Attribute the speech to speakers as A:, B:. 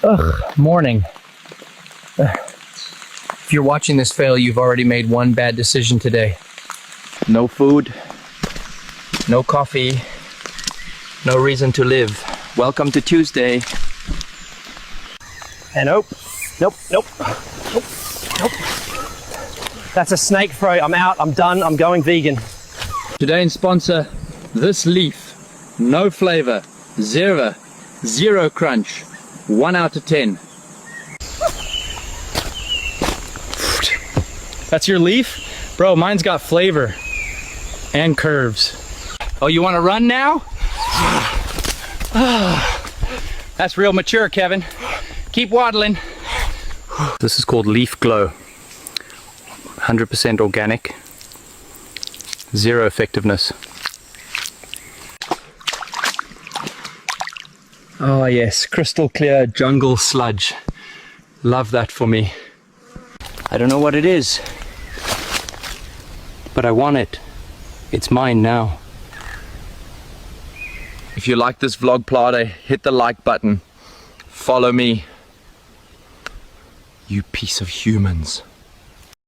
A: Ugh, morning. If you're watching this fail, you've already made one bad decision today. No food, no coffee, no reason to live. Welcome to Tuesday.
B: And nope. That's a snake throat. I'm out, I'm done, I'm going vegan.
A: Today in sponsor, this leaf, no flavor, zero crunch, 1 out of 10.
B: That's your leaf? Bro, mine's got flavor and curves.
A: Oh, you want to run now?
B: That's real mature, Kevin. Keep waddling.
A: This is called Leaf Glow. 100% organic, zero effectiveness. Oh yes, crystal clear jungle sludge. Love that for me. I don't know what it is, but I want it. It's mine now. If you like this vlog, Plata, hit the like button. Follow me. You piece of humans.